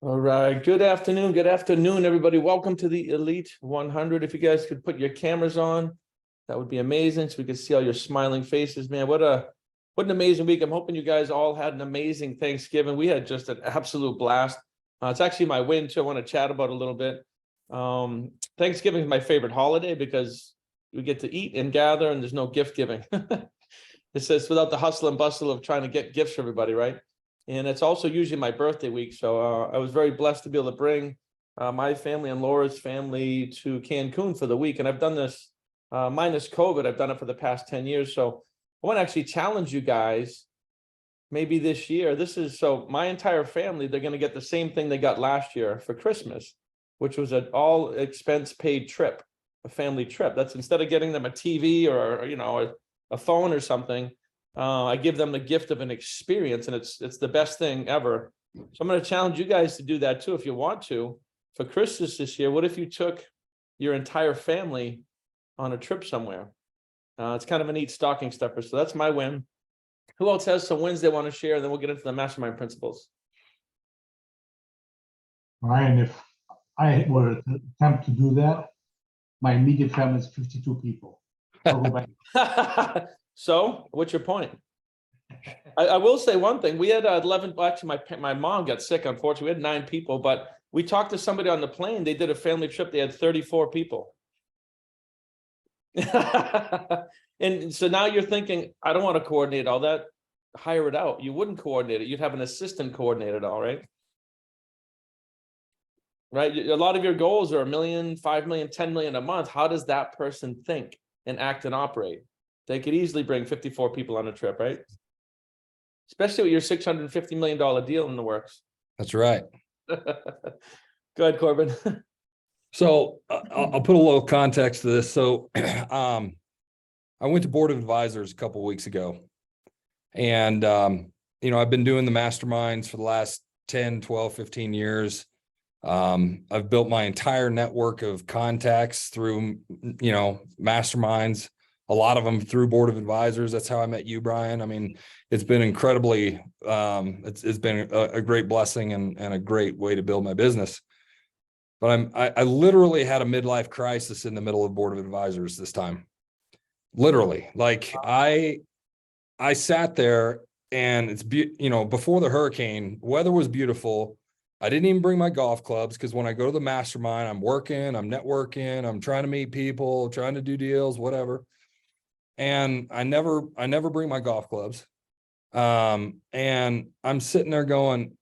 All right. Good afternoon. Good afternoon, everybody. Welcome to the Elite 100. If you guys could put your cameras on, that would be amazing, so we could see all your smiling faces, man. What an amazing week. I'm hoping you guys all had an amazing Thanksgiving. We had just an absolute blast. It's actually my win too. I want to chat about a little bit. Thanksgiving is my favorite holiday because we get to eat and gather, and there's no gift giving. It says without the hustle and bustle of trying to get gifts for everybody, right? And it's also usually my birthday week. So I was very blessed to be able to bring my family and Laura's family to Cancun for the week. And I've done this minus COVID. I've done it for the past 10 years. So I want to actually challenge you guys maybe this year. So my entire family, they're going to get the same thing they got last year for Christmas, which was an all expense paid trip, a family trip. That's instead of getting them a TV or, a phone or something. I give them the gift of an experience, and it's the best thing ever. So I'm going to challenge you guys to do that too, if you want to, for Christmas this year. What if you took your entire family on a trip somewhere? It's kind of a neat stocking stuffer. So that's my win. Who else has some wins they want to share? And then we'll get into the mastermind principles. Ryan, if I were to attempt to do that, my immediate family is 52 people. I'll go back. So what's your point? I will say one thing. We had 11, actually my mom got sick, unfortunately. We had 9 people, but we talked to somebody on the plane. They did a family trip. They had 34 people. And so now you're thinking, I don't want to coordinate all that. Hire it out. You wouldn't coordinate it. You'd have an assistant coordinate it all, right? Right. A lot of your goals are $1 million, 5 million, 10 million a month. How does that person think and act and operate? They could easily bring 54 people on a trip, right? Especially with your $650 million deal in the works. That's right. Go ahead, Corbin. So I'll put a little context to this. So I went to Board of Advisors a couple of weeks ago, and I've been doing the masterminds for the last 10, 12, 15 years. I've built my entire network of contacts through, masterminds, a lot of them through Board of Advisors. That's how I met you, Brian. I mean, it's been incredibly, it's been a great blessing and a great way to build my business. But I literally had a midlife crisis in the middle of Board of Advisors this time. Literally, like I sat there, and it's, before the hurricane, weather was beautiful. I didn't even bring my golf clubs because when I go to the mastermind, I'm working, I'm networking, I'm trying to meet people, trying to do deals, whatever. And I never bring my golf clubs. And I'm sitting there going,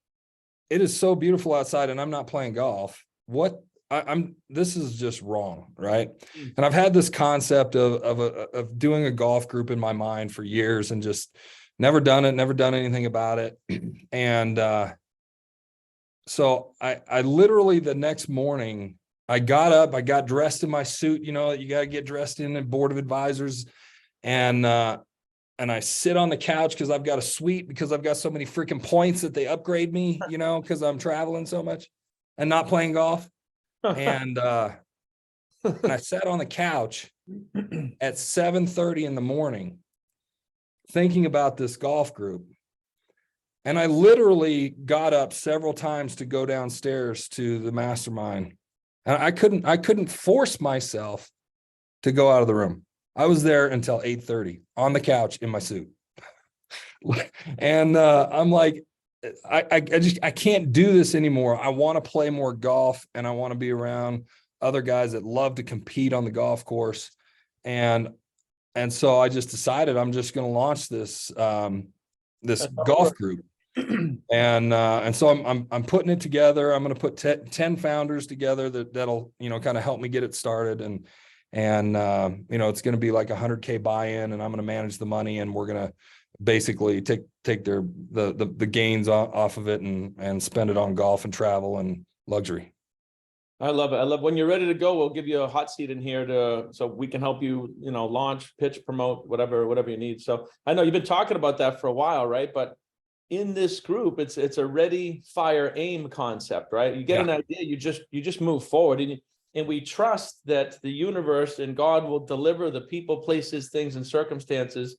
it is so beautiful outside and I'm not playing golf. This is just wrong. Right. And I've had this concept of doing a golf group in my mind for years and just never done anything about it. And, so I literally the next morning, I got up, I got dressed in my suit, you got to get dressed in at Board of Advisors. And I sit on the couch because I've got a suite because I've got so many freaking points that they upgrade me, because I'm traveling so much and not playing golf. And I sat on the couch at 7:30 in the morning thinking about this golf group. And I literally got up several times to go downstairs to the mastermind. And I couldn't force myself to go out of the room. I was there until 8:30 on the couch in my suit. And I'm like, I can't do this anymore. I want to play more golf and I want to be around other guys that love to compete on the golf course. And so I just decided I'm just going to launch this golf group. And so I'm putting it together. I'm going to put 10 founders together that'll, kind of help me get it started. And it's going to be like $100K buy-in, and I'm going to manage the money, and we're going to basically take the gains off of it and spend it on golf and travel and luxury. I love it. I love when you're ready to go. We'll give you a hot seat in here so we can help you, launch, pitch, promote, whatever you need. So I know you've been talking about that for a while, right? But in this group, it's a ready, fire, aim concept, right? You get an idea, you just move forward, and we trust that the universe and God will deliver the people, places, things, and circumstances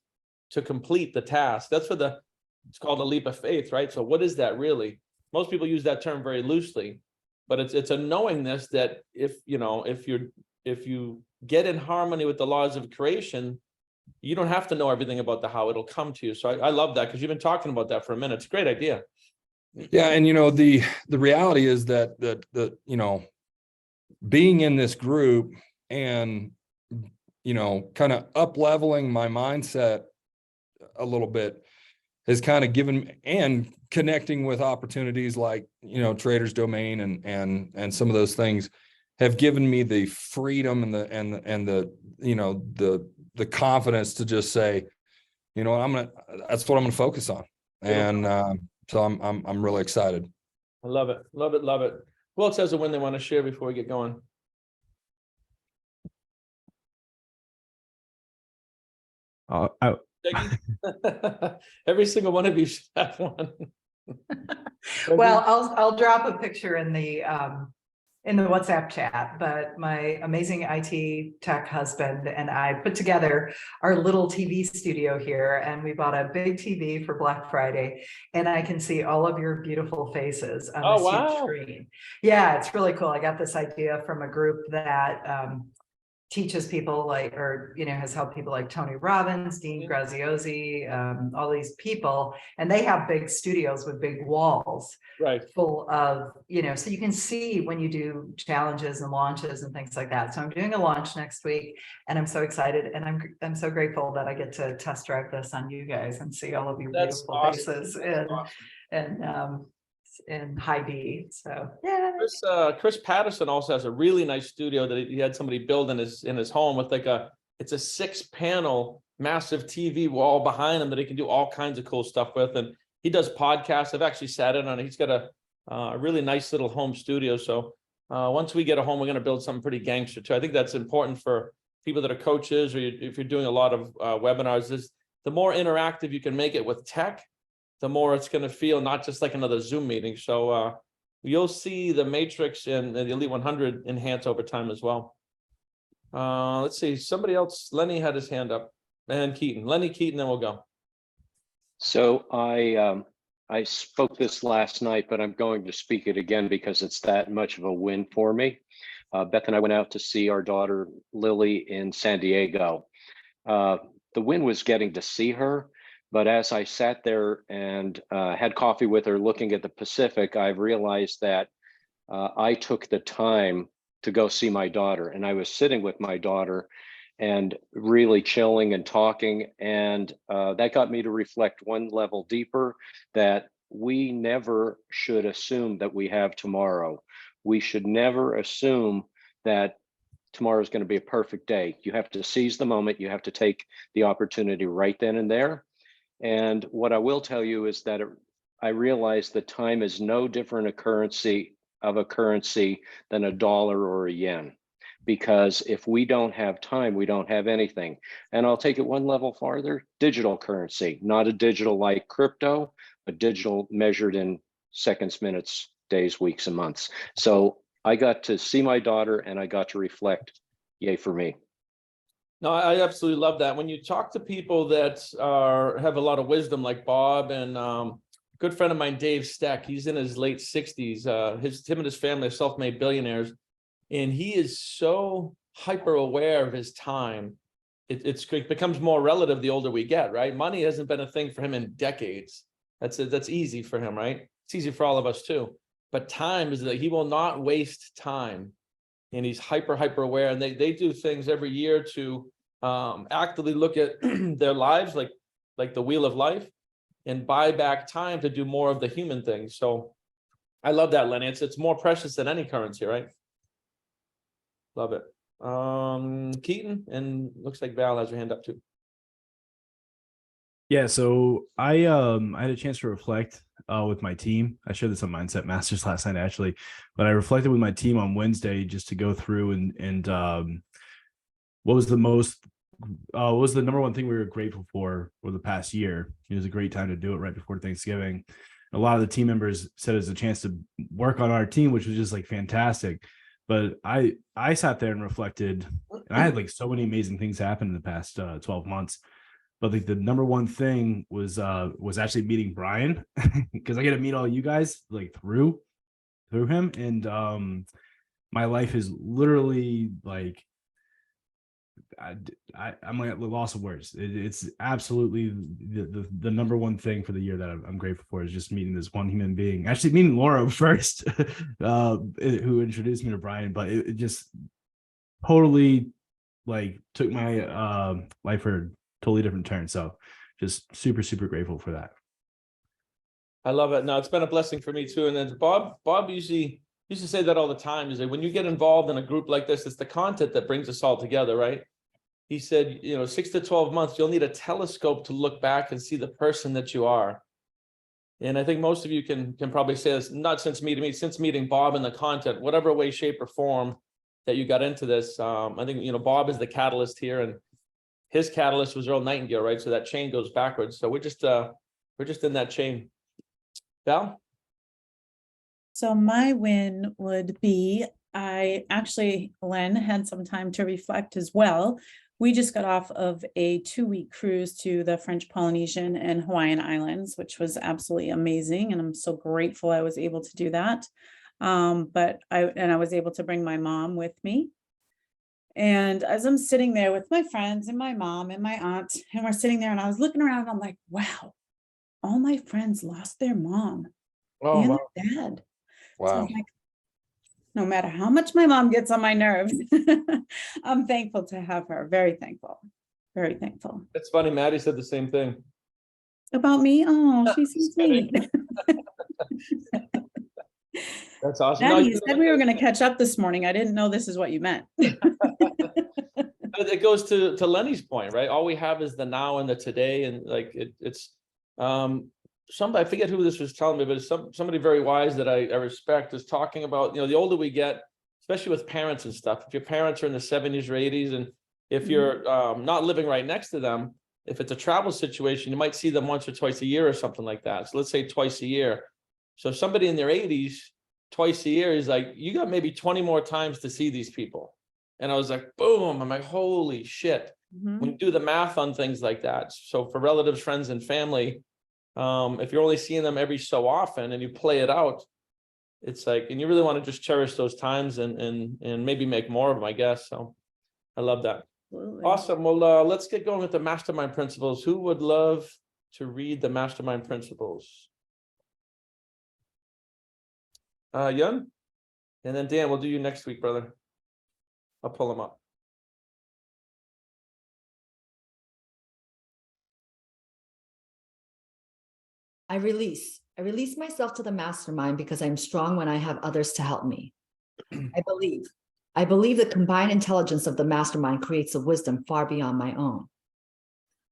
to complete the task. That's it's called a leap of faith, right? So what is that really? most people use that term very loosely, but it's a knowingness that if you get in harmony with the laws of creation, you don't have to know everything about the how, it'll come to you. So I love that, because you've been talking about that for a minute. It's a great idea. Yeah. And, the reality is that, being in this group and, kind of up leveling my mindset a little bit has kind of given, and connecting with opportunities like, Trader's Domain and some of those things have given me the freedom and the confidence to just say, that's what I'm gonna focus on. And so I'm really excited. I love it. Love it. Love it. Who else has a win they want to share before we get going? Every single one of you should have one. Well, I'll drop a picture in the WhatsApp chat, but my amazing IT tech husband and I put together our little TV studio here, and we bought a big TV for Black Friday, and I can see all of your beautiful faces on this huge screen. Yeah, it's really cool. I got this idea from a group that teaches people has helped people like Tony Robbins, Dean Graziosi, all these people, and they have big studios with big walls, right, full of, so you can see when you do challenges and launches and things like that. So I'm doing a launch next week, and I'm so excited, and I'm so grateful that I get to test drive this on you guys and see all of your beautiful faces and Heidi. So yeah. Chris Patterson also has a really nice studio that he had somebody build in his home with it's a 6-panel massive TV wall behind him that he can do all kinds of cool stuff with. And he does podcasts. I've actually sat in on it. He's got a really nice little home studio. So once we get a home, we're going to build something pretty gangster too. I think that's important for people that are coaches, or if you're doing a lot of webinars, is the more interactive you can make it with tech, the more it's going to feel not just like another Zoom meeting. So you'll see the Matrix and the Elite 100 enhance over time as well. Let's see, somebody else. Lenny had his hand up, and Keaton. Lenny, Keaton, then we'll go. So I spoke this last night, but I'm going to speak it again because it's that much of a win for me. Beth and I went out to see our daughter Lily in San Diego. The win was getting to see her. But as I sat there and had coffee with her looking at the Pacific, I realized that I took the time to go see my daughter. And I was sitting with my daughter and really chilling and talking. And that got me to reflect one level deeper, that we never should assume that we have tomorrow. We should never assume that tomorrow is going to be a perfect day. You have to seize the moment. You have to take the opportunity right then and there. And what I will tell you is that I realize that time is no different a currency than a dollar or a yen. Because if we don't have time, we don't have anything. And I'll take it one level farther, digital currency, not a digital like crypto, but digital measured in seconds, minutes, days, weeks, and months. So I got to see my daughter and I got to reflect, yay for me. No, I absolutely love that. When you talk to people that have a lot of wisdom, like Bob and good friend of mine, Dave Steck, he's in his late 60s. Him and his family are self-made billionaires, and he is so hyper aware of his time. It becomes more relative the older we get, right? Money hasn't been a thing for him in decades. That's easy for him, right? It's easy for all of us too. But time is that he will not waste time. And he's hyper aware, and they do things every year to actively look at their lives, like the wheel of life, and buy back time to do more of the human things. So I love that, Lenny. It's more precious than any currency, right? Love it. Keaton, and looks like Val has her hand up too. Yeah, so I had a chance to reflect with my team. I shared this on Mindset Masters last night, actually, but I reflected with my team on Wednesday just to go through and what was the number one thing we were grateful for the past year. It was a great time to do it right before Thanksgiving. A lot of the team members said it was a chance to work on our team, which was just like fantastic. But I sat there and reflected, and I had like so many amazing things happen in the past 12 months. but like the number one thing was actually meeting Brian because I get to meet all you guys like through him, and my life is literally like I'm like at the loss of words. It's absolutely the number one thing for the year that I'm grateful for is just meeting this one human being. Actually, meeting Laura first, who introduced me to Brian, but it just totally like took my life for a totally different turn. So just super, super grateful for that. I love it. No, it's been a blessing for me too. And then Bob usually used to say that all the time, is that when you get involved in a group like this, it's the content that brings us all together, right? He said, 6 to 12 months, you'll need a telescope to look back and see the person that you are. And I think most of you can probably say this, not since meeting me, since meeting Bob and the content, whatever way, shape, or form that you got into this. I think, Bob is the catalyst here, and his catalyst was Earl Nightingale, right? So that chain goes backwards. So we're just in that chain. Val? So my win would be, Len had some time to reflect as well. We just got off of a 2-week cruise to the French Polynesian and Hawaiian Islands, which was absolutely amazing. And I'm so grateful I was able to do that. But I was able to bring my mom with me. And as I'm sitting there with my friends and my mom and my aunt, and we're sitting there and I was looking around, and I'm like, wow, all my friends lost their mom and wow. their dad. So I Wow. was like, no matter how much my mom gets on my nerves, I'm thankful to have her. Very thankful. Very thankful. It's funny. Maddie said the same thing. About me? Oh, she's so Just kidding. sweet. That's awesome. Maddie, you said we were going to catch up this morning. I didn't know this is what you meant. It goes to Lenny's point, right? All we have is the now and the today, and like it's somebody, I forget who this was telling me, but it's somebody very wise that I respect, is talking about, the older we get, especially with parents and stuff. If your parents are in the 70s or 80s, and if you're not living right next to them, if it's a travel situation, you might see them once or twice a year or something like that. So let's say twice a year. So somebody in their 80s, twice a year is like, you got maybe 20 more times to see these people. And I was like, boom, I'm like, holy shit. When you do the math on things like that. So for relatives, friends, and family, if you're only seeing them every so often and you play it out, it's like, and you really want to just cherish those times and maybe make more of them, I guess. So I love that. Absolutely. Awesome. Well, let's get going with the mastermind principles. Who would love to read the mastermind principles? Yun? And then Dan, we'll do you next week, brother. I'll pull them up. I release myself to the mastermind because I'm strong when I have others to help me. I believe the combined intelligence of the mastermind creates a wisdom far beyond my own.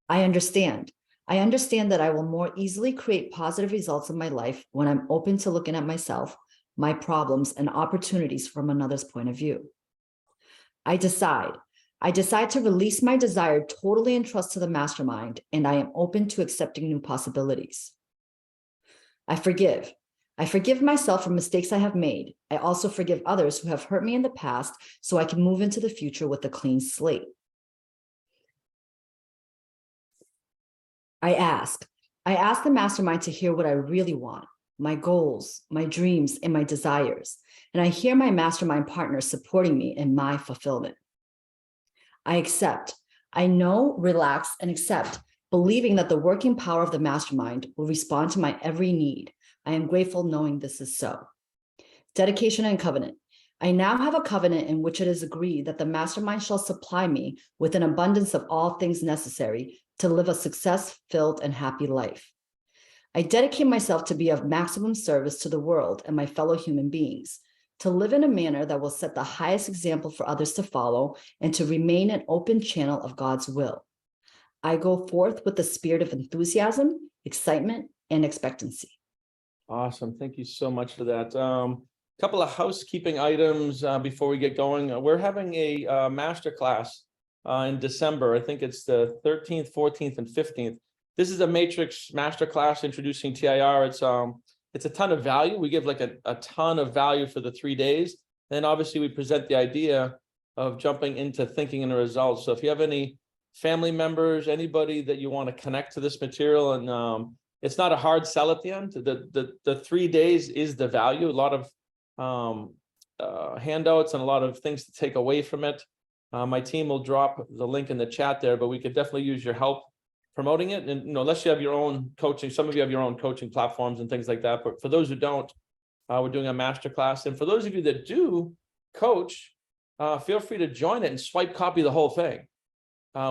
I understand that I will more easily create positive results in my life when I'm open to looking at myself, my problems, and opportunities from another's point of view. I decide to release my desire totally in trust to the mastermind, and I am open to accepting new possibilities. I forgive myself for mistakes I have made. I also forgive others who have hurt me in the past so I can move into the future with a clean slate. I ask the mastermind to hear what I really want, my goals, my dreams, and my desires. And I hear my mastermind partners supporting me in my fulfillment. I accept. I know, relax, and accept, believing that the working power of the mastermind will respond to my every need. I am grateful knowing this is so. Dedication and covenant. I now have a covenant in which it is agreed that the mastermind shall supply me with an abundance of all things necessary to live a success-filled and happy life. I dedicate myself to be of maximum service to the world and my fellow human beings, to live in a manner that will set the highest example for others to follow, and to remain an open channel of God's will. I go forth with the spirit of enthusiasm, excitement, and expectancy. Awesome. Thank you so much for that. Couple of housekeeping items before we get going. We're having a masterclass in December. I think it's the 13th, 14th, and 15th. This is a Matrix masterclass introducing TIR. It's a ton of value. We give like a ton of value for the 3 days. Then obviously we present the idea of jumping into thinking and the results. So if you have any family members, anybody that you want to connect to this material. And it's not a hard sell at the end. The 3 days is the value. A lot of handouts and a lot of things to take away from it. My team will drop the link in the chat there, but we could definitely use your help promoting it. And unless you have your own coaching, some of you have your own coaching platforms and things like that. But for those who don't, we're doing a masterclass. And for those of you that do coach, feel free to join it and swipe copy the whole thing.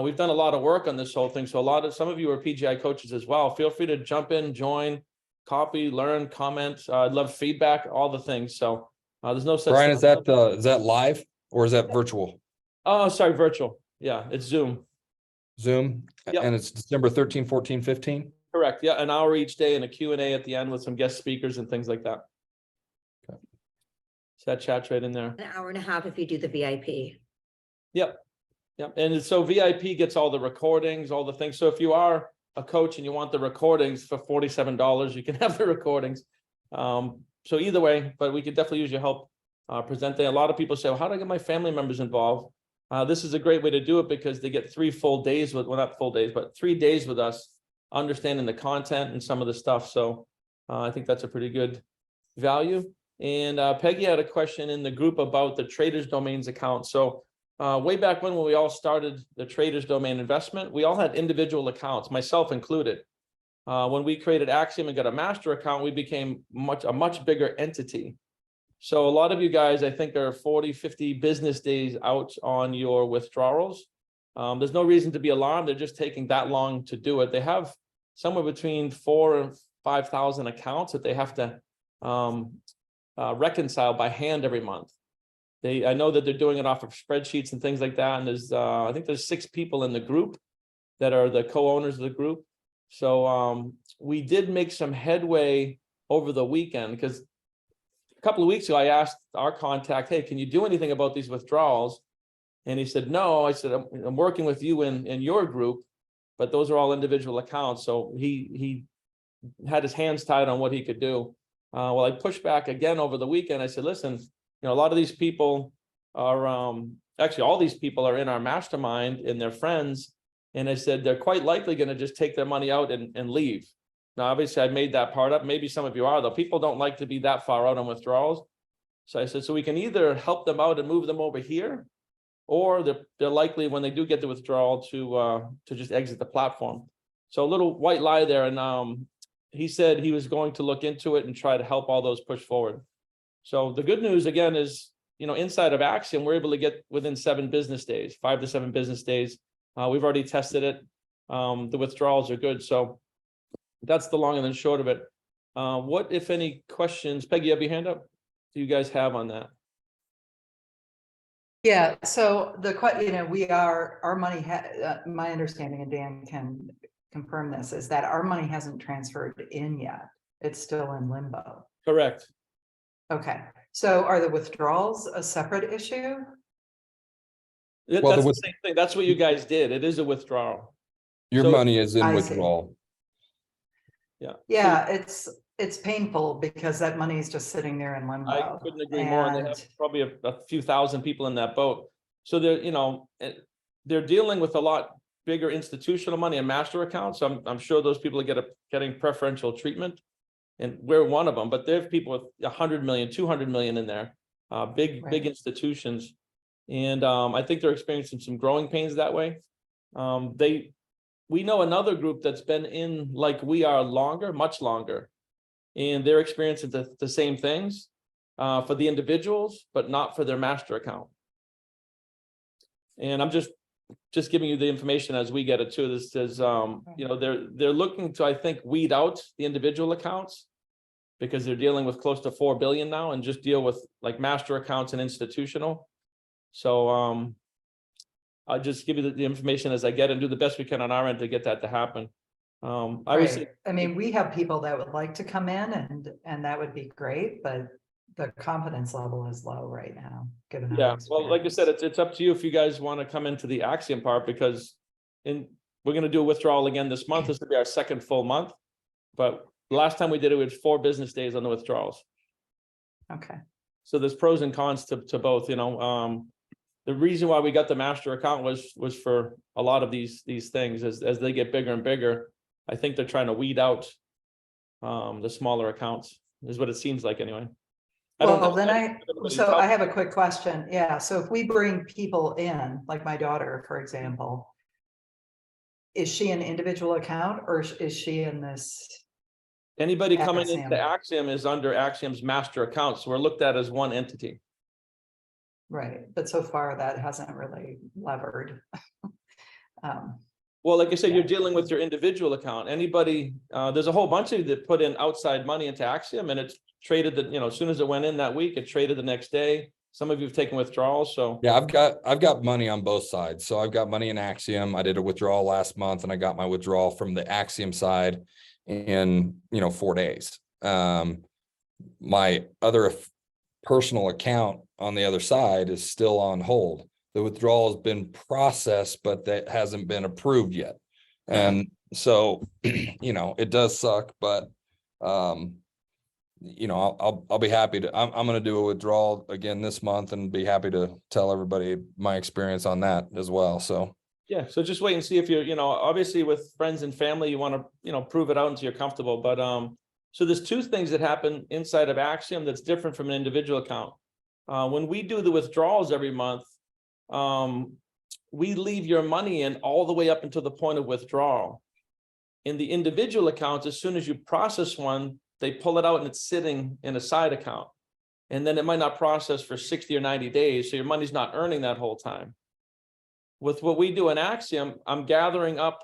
We've done a lot of work on this whole thing. So some of you are PGI coaches as well. Feel free to jump in, join, copy, learn, comment. I'd love feedback, all the things. So there's no such Brian, thing. is that live or is that virtual? Oh, sorry, virtual. Yeah, it's Zoom. Zoom? Yep. And it's December 13, 14, 15? Correct. Yeah, an hour each day and a Q&A at the end with some guest speakers and things like that. Okay. So that chat's right in there. An hour and a half if you do the VIP. Yep. Yep. And so VIP gets all the recordings, all the things. So if you are a coach and you want the recordings for $47, you can have the recordings. So either way, but we could definitely use your help presenting. A lot of people say, well, how do I get my family members involved? This is a great way to do it because they get 3 full days with, well, not full days, but 3 days with us, understanding the content and some of the stuff. So I think that's a pretty good value. And Peggy had a question in the group about the traders domains account. So way back when we all started the traders domain investment, we all had individual accounts, myself included. When we created Axiom and got a master account, we became a much bigger entity. So a lot of you guys, I think, are 40, 50 business days out on your withdrawals. There's no reason to be alarmed. They're just taking that long to do it. They have somewhere between 4,000 and 5,000 accounts that they have to reconcile by hand every month. I know that they're doing it off of spreadsheets and things like that. And there's, I think there's 6 people in the group that are the co-owners of the group. So we did make some headway over the weekend because a couple of weeks ago, I asked our contact, hey, can you do anything about these withdrawals? And he said, no. I said, I'm working with you in your group, but those are all individual accounts. So he had his hands tied on what he could do. Well, I pushed back again over the weekend. I said, listen, a lot of these people are, actually all these people are in our mastermind and they're friends. And I said, they're quite likely going to just take their money out and leave. Now, obviously, I made that part up. Maybe some of you are, though. People don't like to be that far out on withdrawals. So I said, so we can either help them out and move them over here, or they're likely, when they do get the withdrawal, to just exit the platform. So a little white lie there. And he said he was going to look into it and try to help all those push forward. So the good news, again, is, inside of Axiom, we're able to get within 7 business days, 5 to 7 business days. We've already tested it. The withdrawals are good. So that's the long and the short of it. What, if any, questions? Peggy, you have your hand up? Do you guys have on that? Yeah, so our money, my understanding, and Dan can confirm this, is that our money hasn't transferred in yet. It's still in limbo. Correct. Okay, so are the withdrawals a separate issue? Well, That's the same thing. That's what you guys did. It is a withdrawal. Your So- money is in I see. withdrawal. Yeah. Yeah, it's painful because that money is just sitting there in limbo. I couldn't agree more. And they have probably a few thousand people in that boat. So they're dealing with a lot bigger institutional money and master accounts. So I'm sure those people are getting preferential treatment, and we're one of them. But there are people with 100 million, 200 million in there, big institutions, and I think they're experiencing some growing pains that way. We know another group that's been in, like we are, longer, much longer. And they're experiencing the same things for the individuals, but not for their master account. And I'm just giving you the information as we get it too. This says, they're looking to, I think, weed out the individual accounts because they're dealing with close to 4 billion now, and just deal with like master accounts and institutional. So I'll just give you the information as I get and do the best we can on our end to get that to happen. I mean, we have people that would like to come in and that would be great, but the confidence level is low right now, given our well, like I said, experience. it's up to you if you guys want to come into the Axiom part, because we're going to do a withdrawal again this month. This will be our 2nd full month, but the last time we did it, we had 4 business days on the withdrawals. Okay. So there's pros and cons to both. the reason why we got the master account was for a lot of these things as they get bigger and bigger. I think they're trying to weed out the smaller accounts, is what it seems like anyway. Well, then I have a quick question. Yeah, so if we bring people in, like my daughter, for example, is she an individual account or is she in this? Anybody coming Axiom. into Axiom is under Axiom's master account, so we're looked at as one entity. Right, but so far that hasn't really levered. Well, like I said, Yeah. you're dealing with your individual account. Anybody, there's a whole bunch of you that put in outside money into Axiom, and it's traded that, as soon as it went in that week, it traded the next day. Some of you have taken withdrawals, so. Yeah, I've got money on both sides. So I've got money in Axiom. I did a withdrawal last month and I got my withdrawal from the Axiom side in, 4 days. My other personal account on the other side is still on hold. The withdrawal has been processed, but that hasn't been approved yet. And so, it does suck, but, I'll be happy to, I'm going to do a withdrawal again this month and be happy to tell everybody my experience on that as well. So. Yeah, so just wait and see if you're, obviously with friends and family, you want to, prove it out until you're comfortable. But so there's two things that happen inside of Axiom that's different from an individual account. When we do the withdrawals every month, we leave your money in all the way up until the point of withdrawal. In the individual accounts, as soon as you process one, they pull it out and it's sitting in a side account. And then it might not process for 60 or 90 days. So your money's not earning that whole time. With what we do in Axiom, I'm gathering up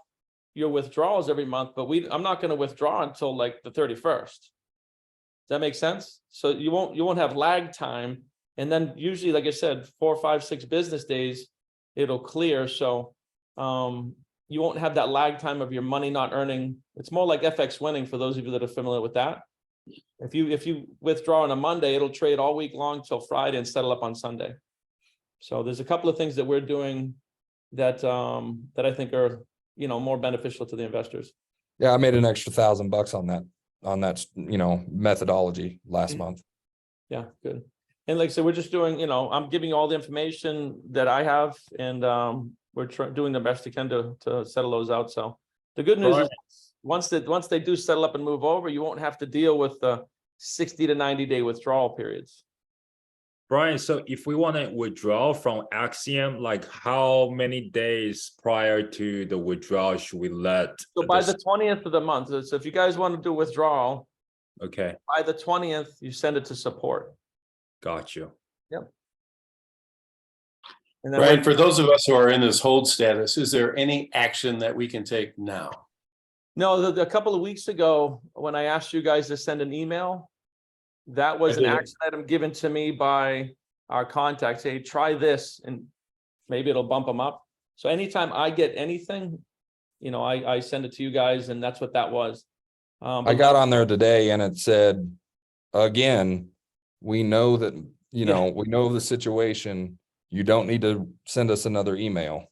your withdrawals every month, but I'm not going to withdraw until like the 31st. Does that make sense? So you won't have lag time. And then usually, like I said, 4, 5, 6 business days, it'll clear. So you won't have that lag time of your money not earning. It's more like FX winning for those of you that are familiar with that. If you withdraw on a Monday, it'll trade all week long till Friday and settle up on Sunday. So there's a couple of things that we're doing that I think are more beneficial to the investors. Yeah, I made an extra $1,000 on that methodology last month. Yeah, good. And like I said, we're just doing, I'm giving you all the information that I have, and we're doing the best we can to settle those out. So the good news is once they do settle up and move over, you won't have to deal with the 60 to 90 day withdrawal periods. Brian, so if we want to withdraw from Axiom, like how many days prior to the withdrawal should we let? So by the 20th of the month. So if you guys want to do withdrawal, Okay, by the 20th, you send it to support. got you. Yep. And then Brian, for those of us who are in this hold status, is there any action that we can take now? No, a couple of weeks ago, when I asked you guys to send an email, that was an action item given to me by our contacts. Hey, try this and maybe it'll bump them up. So anytime I get anything, I send it to you guys, and that's what that was. I got on there today and it said, again, we know that, we know the situation. You don't need to send us another email.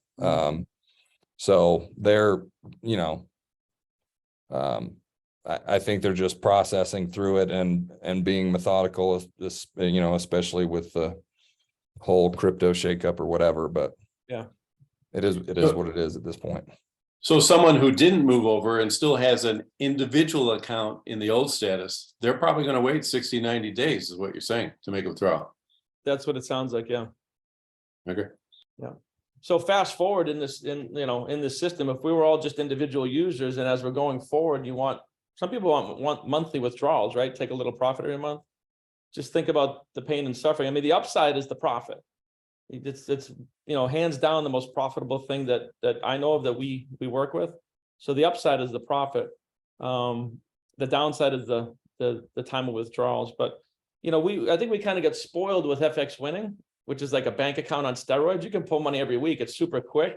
So they're, I think they're just processing through it and being methodical, especially with the whole crypto shakeup or whatever, but yeah, it is what it is at this point. So someone who didn't move over and still has an individual account in the old status, they're probably going to wait 60, 90 days is what you're saying to make a withdrawal. that's what it sounds like. Yeah. Okay. Yeah. So fast forward in this system, if we were all just individual users, and as we're going forward, some people want monthly withdrawals, right? Take a little profit every month. Just think about the pain and suffering. I mean, the upside is the profit. It's hands down the most profitable thing that I know of that we work with. So the upside is the profit. The downside is the time of withdrawals. But I think we kind of get spoiled with FX winning, which is like a bank account on steroids. You can pull money every week. It's super quick.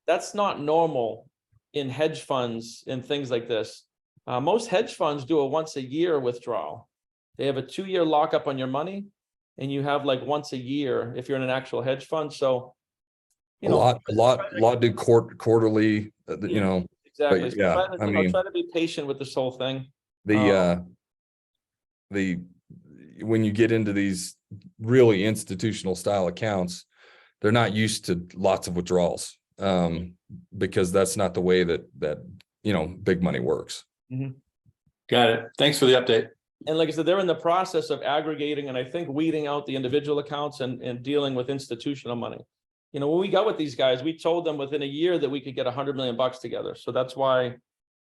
That's not normal in hedge funds and things like this. Most hedge funds do a once a year withdrawal. They have a 2-year lockup on your money, and you have like once a year if you're in an actual hedge fund. So, A lot do quarterly, exactly. but yeah, Try to be patient with this whole thing. When you get into these really institutional style accounts, they're not used to lots of withdrawals, because that's not the way that big money works. Got it. Thanks for the update. And like I said, they're in the process of aggregating and I think weeding out the individual accounts and dealing with institutional money. When we got with these guys, we told them within a year that we could get $100 million together. So that's why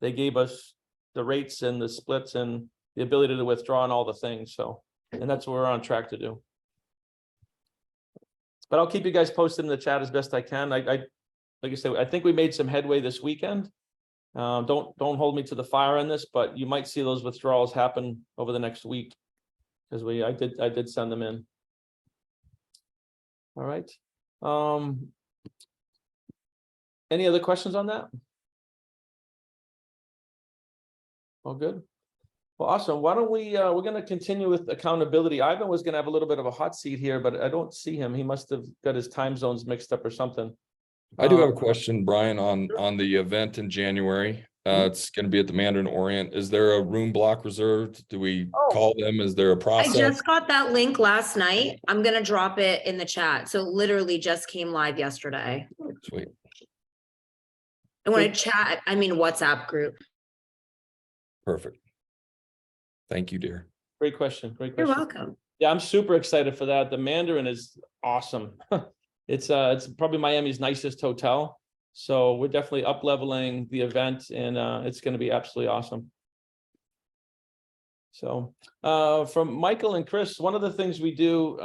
they gave us the rates and the splits and the ability to withdraw and all the things. So, and that's what we're on track to do. But I'll keep you guys posted in the chat as best I can. Like I said, I think we made some headway this weekend. Don't hold me to the fire on this, but you might see those withdrawals happen over the next week because I did send them in. All right. Any other questions on that? All good. Well, awesome. Why don't we're going to continue with accountability. Ivan was going to have a little bit of a hot seat here, but I don't see him. He must have got his time zones mixed up or something. I do have a question, Brian, on the event in January. It's going to be at the Mandarin Orient. Is there a room block reserved? Do we call them? Is there a I process? just got that link last night. I'm going to drop it in the chat. So it literally just came live yesterday. Sweet. I want to chat, WhatsApp group. Perfect. Thank you, dear. Great question. Great You're question. welcome. Yeah, I'm super excited for that. The Mandarin is awesome. It's probably Miami's nicest hotel. So we're definitely up leveling the event and it's going to be absolutely awesome. So from Michael and Chris, one of the things we do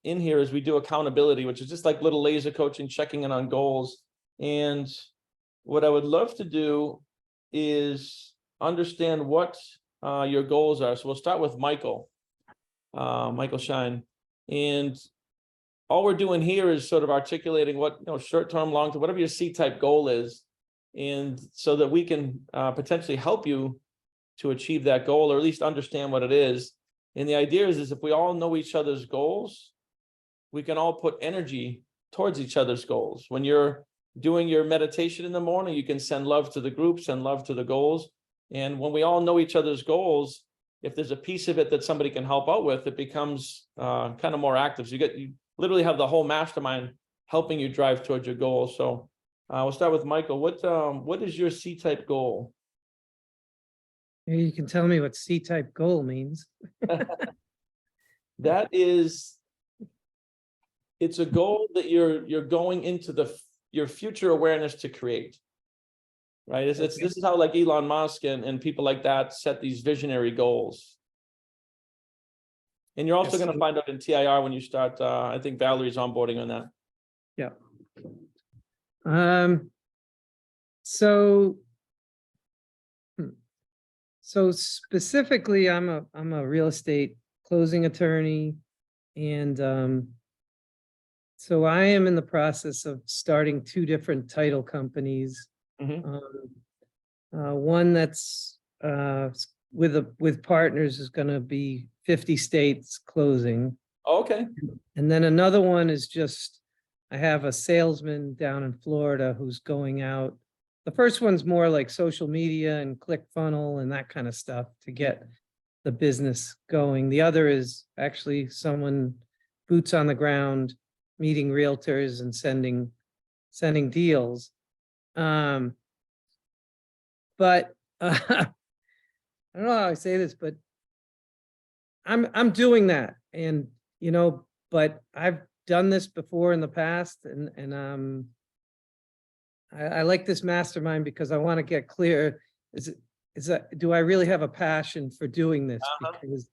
in here is we do accountability, which is just like little laser coaching, checking in on goals. And what I would love to do is understand what your goals are. So we'll start with Michael Shine. And all we're doing here is sort of articulating what, short-term, long-term, whatever your C-type goal is. And so that we can potentially help you to achieve that goal, or at least understand what it is. And the idea is if we all know each other's goals, we can all put energy towards each other's goals. When you're doing your meditation in the morning, you can send love to the group, send love to the goals. And when we all know each other's goals, if there's a piece of it that somebody can help out with, it becomes kind of more active. So you literally have the whole mastermind helping you drive towards your goal. So we'll start with Michael. What is your C-type goal? You can tell me what C-type goal means. That is, it's a goal that you're going into your future awareness to create. Right. This is how like Elon Musk and people like that set these visionary goals. And you're also going to find out in TIR when you start. I think Valerie's onboarding on that. Yeah. So specifically, I'm a real estate closing attorney, and so I am in the process of starting 2 different title companies. One that's with partners is going to be 50 states closing. Okay. And then another one is just, I have a salesman down in Florida who's going out. The first one's more like social media and ClickFunnels and that kind of stuff to get the business going. The other is actually someone boots on the ground, meeting realtors and sending deals. But I don't know how I say this, but I'm doing that, and but I've done this before in the past, and I like this mastermind because I want to get clear. Do I really have a passion for doing this? Because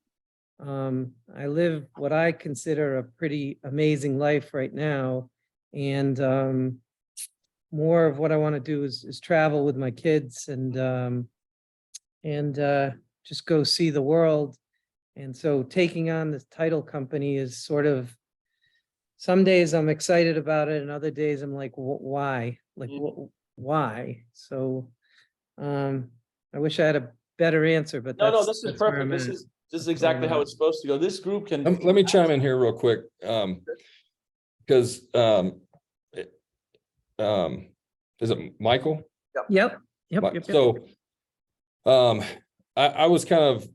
I live what I consider a pretty amazing life right now, and more of what I want to do is travel with my kids and just go see the world. And so taking on this title company is sort of, some days I'm excited about it and other days I'm like, why? Like, why? So I wish I had a better answer, but No, this is perfect. This is exactly how it's supposed to go. This group can. Let me chime in here real quick, because is it Michael? Yep. So I was kind of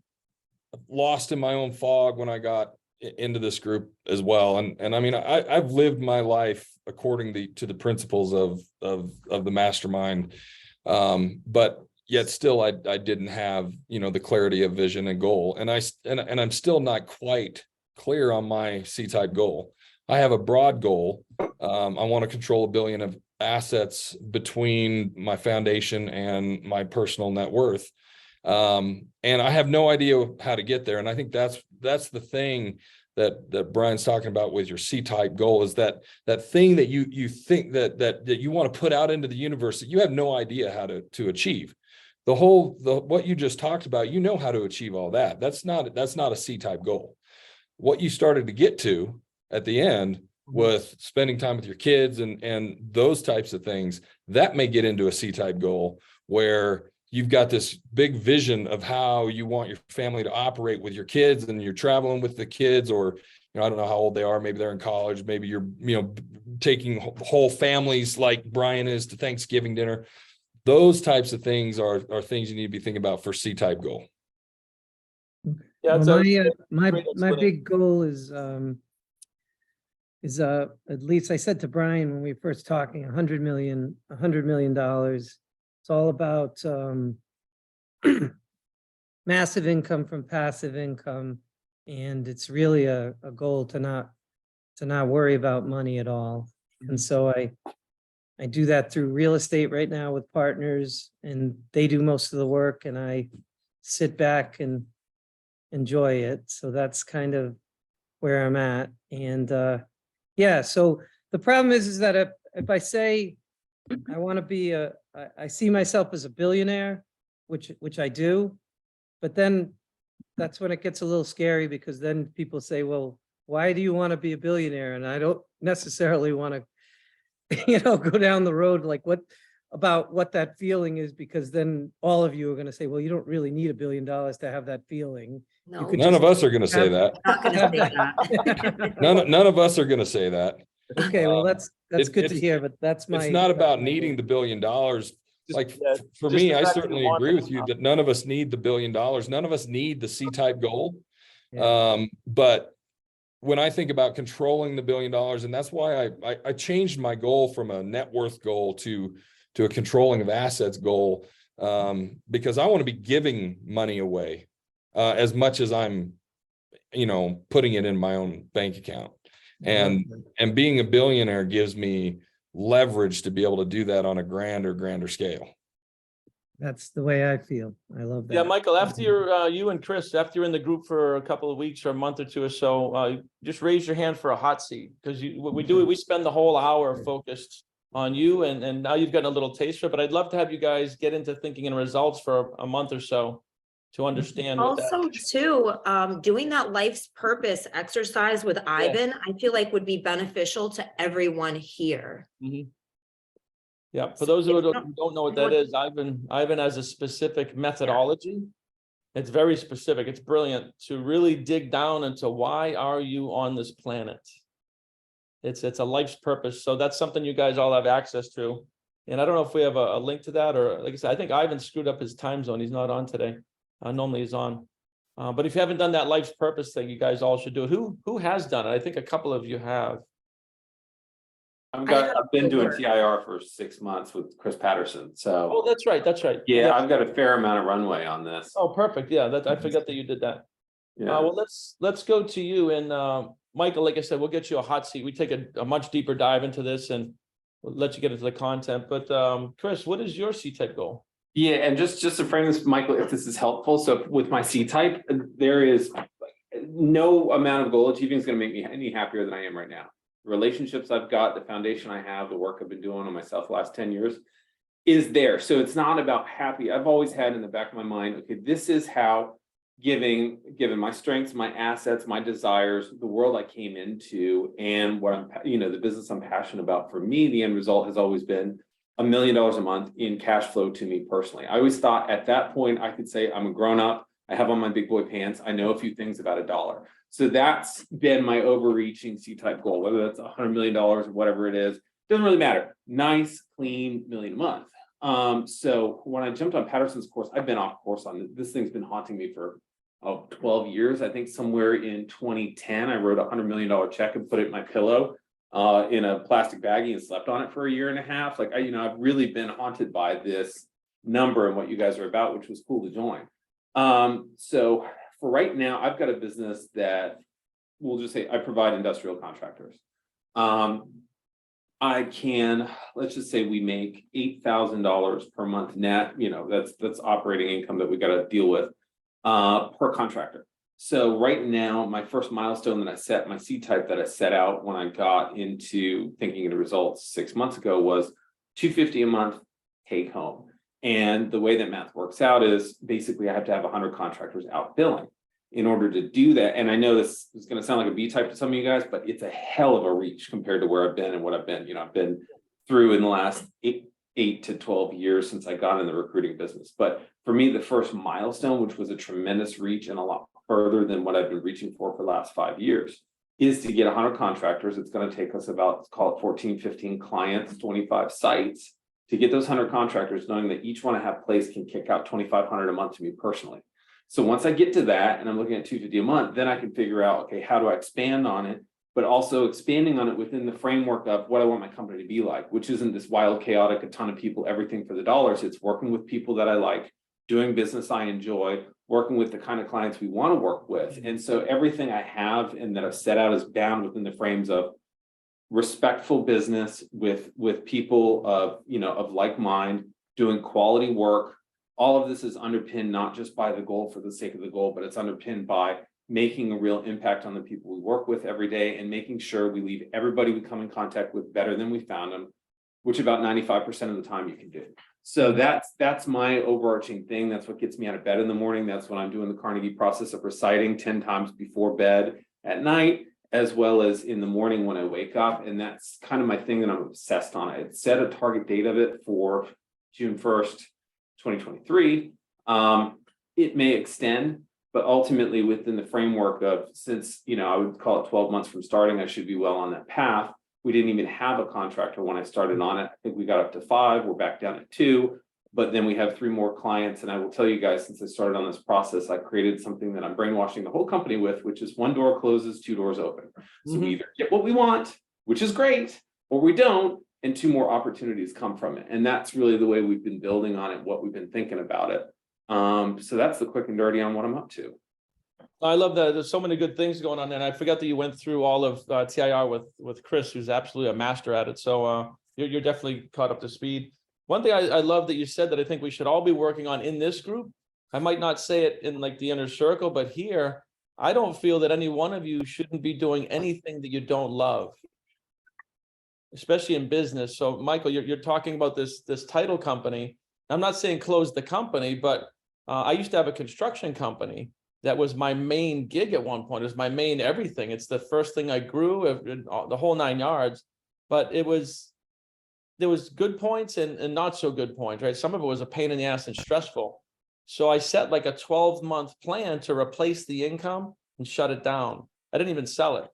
lost in my own fog when I got into this group as well. And I mean, I've lived my life according to the principles of the mastermind. But yet still I didn't have, the clarity of vision and goal. And I'm still not quite clear on my C-type goal. I have a broad goal. I want to control $1 billion of assets between my foundation and my personal net worth. And I have no idea how to get there. And I think that's the thing that Brian's talking about with your C-type goal, is that thing that you think that you want to put out into the universe that you have no idea how to achieve. What you just talked about, how to achieve all that. That's not a C-type goal. What you started to get to at the end with spending time with your kids and those types of things, that may get into a C-type goal where you've got this big vision of how you want your family to operate with your kids, and you're traveling with the kids, or, I don't know how old they are. Maybe they're in college. Maybe you're, taking whole families like Brian is to Thanksgiving dinner. Those types of things are things you need to be thinking about for C-type goal. Yeah, Well, it's my great my explanation. big goal is at least I said to Brian when we first talking, $100 million. It's all about massive income from passive income, and it's really a goal to not worry about money at all. And so I do that through real estate right now with partners, and they do most of the work, and I sit back and enjoy it. So that's kind of where I'm at. And yeah, so the problem is that if I say I want to be I see myself as a billionaire, which I do, but then that's when it gets a little scary, because then people say, well, why do you want to be a billionaire? And I don't necessarily want to go down the road like what that feeling is, because then all of you are going to say, well, you don't really need $1 billion to have that feeling. No, could None just of us are going to say have- that. not gonna say that. None of us are going to say that. Okay, well, that's good to it's- hear, but that's my. It's not about needing the $1 billion. Like, for just me, the I fact that certainly you want agree it. with you that none of us need the $1 billion. None of us need the C-type goal. Yeah. But when I think about controlling the $1 billion, and that's why I changed my goal from a net worth goal to a controlling of assets goal, because I want to be giving money away as much as I'm, putting it in my own bank account. And being a billionaire gives me leverage to be able to do that on a grander scale. That's the way I feel. I love that. Yeah, Michael, after you and Chris, after you're in the group for a couple of weeks or a month or two or so, just raise your hand for a hot seat, because what we do, we spend the whole hour focused on you, and now you've gotten a little taste for it, but I'd love to have you guys get into thinking and results for a month or so to understand what that. Also, too, doing that life's purpose exercise with Ivan, I feel like would be beneficial to everyone here. Yeah, for those who don't know what that is, Ivan has a specific methodology. It's very specific. It's brilliant to really dig down into why are you on this planet. It's a life's purpose. So that's something you guys all have access to. And I don't know if we have a link to that, or like I said, I think Ivan screwed up his time zone. He's not on today. Normally he's on. But if you haven't done that life's purpose thing, you guys all should do it. Who has done it? I think a couple of you have. I've been doing TIR for 6 months with Chris Patterson. So Oh, that's right. That's right. yeah, I've got a fair amount of runway on this. Oh, perfect. Yeah, I forgot that you did that. Yeah. Well, let's go to you, and Michael, like I said, we'll get you a hot seat. We take a much deeper dive into this, and we'll let you get into the content. But Chris, what is your C-type goal? Yeah, and just to frame this, Michael, if this is helpful. So with my C-type, there is no amount of goal achieving is going to make me any happier than I am right now. The relationships I've got, the foundation I have, the work I've been doing on myself the last 10 years is there. So it's not about happy. I've always had in the back of my mind, okay, this is how given my strengths, my assets, my desires, the world I came into, and what I'm, the business I'm passionate about. For me, the end result has always been $1 million a month in cash flow to me personally. I always thought at that point I could say I'm a grown up. I have on my big boy pants. I know a few things about $1. So that's been my overreaching C-type goal, whether that's $100 million or whatever it is, doesn't really matter. Nice, clean $1 million a month. So when I jumped on Patterson's course, I've been off course on this. This thing's been haunting me for 12 years. I think somewhere in 2010, I wrote $100 million check and put it in my pillow in a plastic baggie and slept on it for a year and a half. Like I've really been haunted by this number and what you guys are about, which was cool to join. So for right now, I've got a business that we'll just say I provide industrial contractors. Let's just say we make $8,000 per month net. That's operating income that we got to deal with per contractor. So right now, my first milestone that I set, my C type that I set out when I got into thinking of the results 6 months ago was $250 a month take home. And the way that math works out is basically I have to have 100 contractors out billing in order to do that. And I know this is going to sound like a B type to some of you guys, but it's a hell of a reach compared to where I've been and what I've been. I've been through in the last 8 to 12 years since I got in the recruiting business. But for me, the first milestone, which was a tremendous reach and a lot further than what I've been reaching for the last 5 years, is to get 100 contractors. It's going to take us about, call it 14, 15 clients, 25 sites to get those 100 contractors, knowing that each one I have placed can kick out $2,500 a month to me personally. So once I get to that and I'm looking at $250 a month, then I can figure out, okay, how do I expand on it? But also expanding on it within the framework of what I want my company to be like, which isn't this wild, chaotic, a ton of people, everything for the dollars. It's working with people that I like, doing business I enjoy, working with the kind of clients we want to work with. And so everything I have and that I've set out is bound within the frames of respectful business with people of like mind, doing quality work. All of this is underpinned not just by the goal for the sake of the goal, but it's underpinned by making a real impact on the people we work with every day and making sure we leave everybody we come in contact with better than we found them, which about 95% of the time you can do. So that's my overarching thing. That's what gets me out of bed in the morning. That's when I'm doing the Carnegie process of reciting 10 times before bed at night, as well as in the morning when I wake up. And that's kind of my thing that I'm obsessed on. I set a target date of it for June 1st, 2023. It may extend, but ultimately within the framework of, since, I would call it 12 months from starting, I should be well on that path. We didn't even have a contractor when I started on it. I think we got up to 5, we're back down at 2, but then we have 3 more clients. And I will tell you guys, since I started on this process, I created something that I'm brainwashing the whole company with, which is 1 door closes, 2 doors open. So we either get what we want, which is great, or we don't, and 2 more opportunities come from it. And that's really the way we've been building on it, what we've been thinking about it. So that's the quick and dirty on what I'm up to. I love that. There's so many good things going on, and I forgot that you went through all of TIR with Chris, who's absolutely a master at it. So you're definitely caught up to speed. One thing I love that you said that I think we should all be working on in this group. I might not say it in like the inner circle, but here, I don't feel that any one of you shouldn't be doing anything that you don't love, especially in business. So Michael, you're talking about this title company. I'm not saying close the company, but I used to have a construction company. That was my main gig at one point. It was my main everything. It's the first thing I grew, the whole 9 yards. But there was good points and not so good points, right? Some of it was a pain in the ass and stressful. So I set like a 12-month plan to replace the income and shut it down. I didn't even sell it.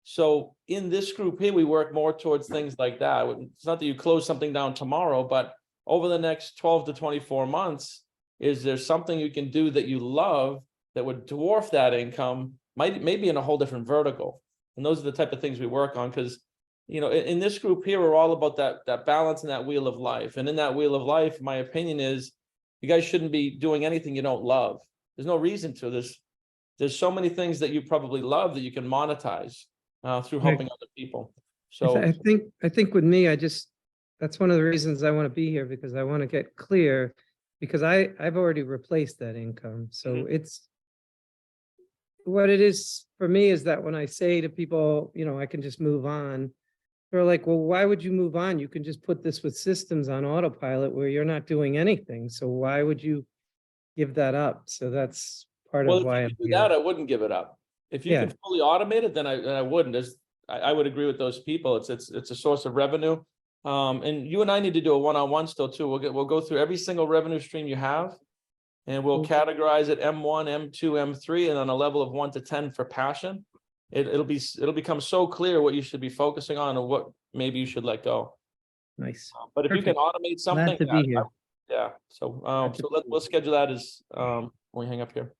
So in this group here, we work more towards things like that. It's not that you close something down tomorrow, but over the next 12 to 24 months, is there something you can do that you love that would dwarf that income, maybe in a whole different vertical? And those are the type of things we work on, because in this group here, we're all about that balance and that wheel of life. And in that wheel of life, my opinion is you guys shouldn't be doing anything you don't love. There's no reason to. There's so many things that you probably love that you can monetize through helping other people. So I think with me, that's one of the reasons I want to be here, because I want to get clear, because I've already replaced that income. So it's what it is for me is that when I say to people, I can just move on, they're like, well, why would you move on? You can just put this with systems on autopilot where you're not doing anything. So why would you give that up? So that's part of why if you do that, I wouldn't give it up. If you can fully automate it, then I wouldn't. I would agree with those people. It's a source of revenue. And you and I need to do a one-on-one still too. We'll go through every single revenue stream you have, and we'll categorize it M1, M2, M3, and on a level of 1 to 10 for passion. It'll become so clear what you should be focusing on and what maybe you should let go. Nice. But if you can automate something, Glad to be here. yeah. So we'll schedule that as when we hang up here.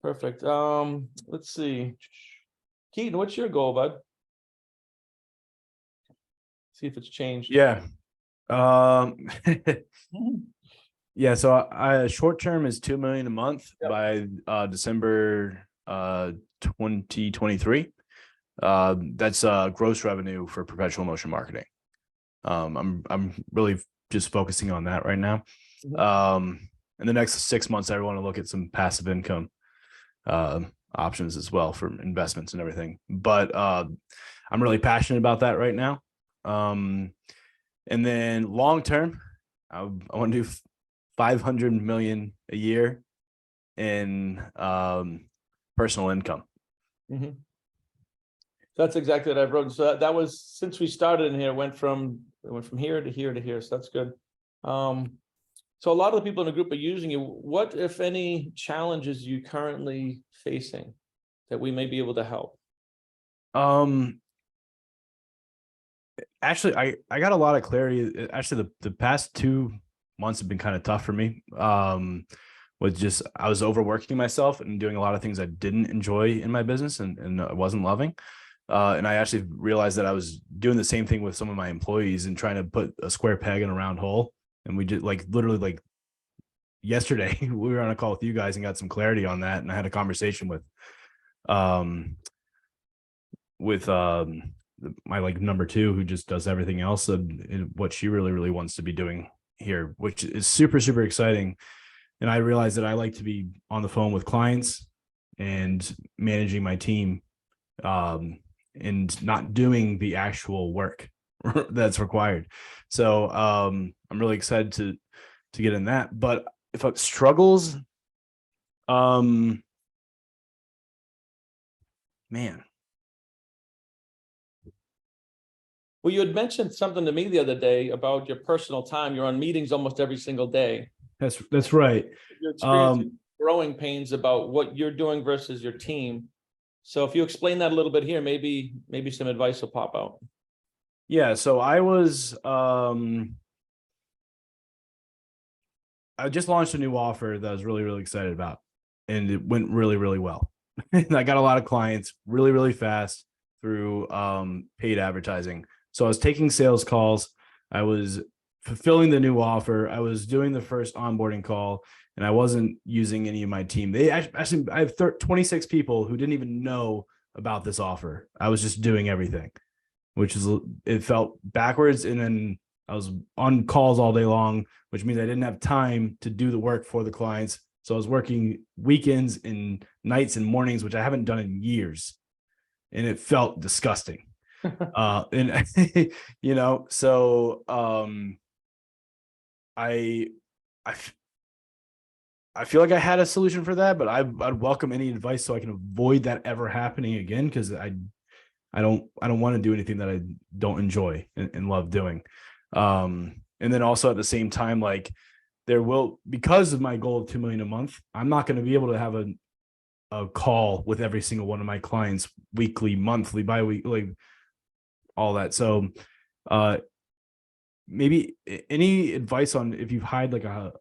Perfect. Let's see. Keaton, what's your goal, bud? See if it's changed. Yeah. Yeah, so I short term is 2 million a month Yep. by December 2023. That's gross revenue for perpetual motion marketing. I'm really just focusing on that right now. In the next 6 months, I want to look at some passive income options as well for investments and everything. But I'm really passionate about that right now. And then long term, I want to do 500 million a year in personal income. That's exactly what I've written. So that was, since we started in here, it went from here to here to here. So that's good. So a lot of the people in the group are using you. What, if any, challenges you currently facing that we may be able to help? Actually, I got a lot of clarity. Actually, the past 2 months have been kind of tough for me. With just, I was overworking myself and doing a lot of things I didn't enjoy in my business and I wasn't loving. And I actually realized that I was doing the same thing with some of my employees and trying to put a square peg in a round hole. And we did, like, literally, like, yesterday we were on a call with you guys and got some clarity on that. And I had a conversation with my like number 2, who just does everything else and what she really wants to be doing here, which is super exciting. And I realized that I like to be on the phone with clients and managing my team, and not doing the actual work that's required. So I'm really excited to get in that. But if it struggles, man. Well, you had mentioned something to me the other day about your personal time. You're on meetings almost every single day. That's right. You're experiencing growing pains about what you're doing versus your team. So if you explain that a little bit here, maybe some advice will pop out. Yeah, so I just launched a new offer that I was really excited about, and it went really well. And I got a lot of clients really fast through paid advertising. So I was taking sales calls, I was fulfilling the new offer, I was doing the first onboarding call, and I wasn't using any of my team. They actually, I have 26 people who didn't even know about this offer. I was just doing everything, which is, it felt backwards. And then I was on calls all day long, which means I didn't have time to do the work for the clients. So I was working weekends and nights and mornings, which I haven't done in years. And it felt disgusting. And you know, so I feel like I had a solution for that, but I'd welcome any advice so I can avoid that ever happening again, because I don't want to do anything that I don't enjoy and love doing. And then also at the same time, like, because of my goal of 2 million a month, I'm not going to be able to have a call with every single one of my clients weekly, monthly, bi-weekly, like all that. So maybe any advice on if you've hired like a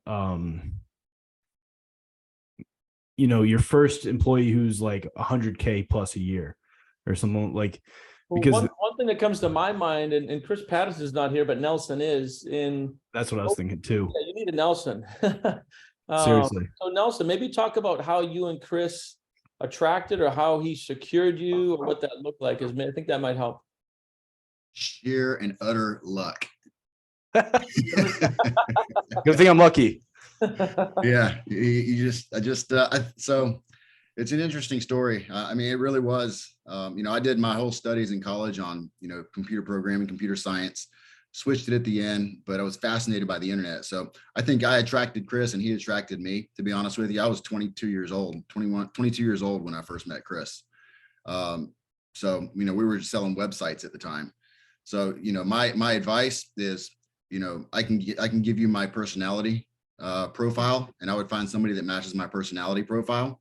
your first employee who's like 100K plus a year or something, like, because one thing that comes to my mind, and Chris Patterson's not here, but Nelson is in. That's what I was thinking too. Yeah, you need a Nelson. Seriously. So Nelson, maybe talk about how you and Chris attracted, or how he secured you, or what that looked like. Because I think that might help. Sheer and utter luck. Good thing I'm lucky. Yeah, so it's an interesting story. I mean, it really was. I did my whole studies in college on, computer programming, computer science, switched it at the end, but I was fascinated by the internet. So I think I attracted Chris and he attracted me, to be honest with you. I was 22 years old when I first met Chris. So, we were just selling websites at the time. So, my advice is, I can give you my personality profile, and I would find somebody that matches my personality profile,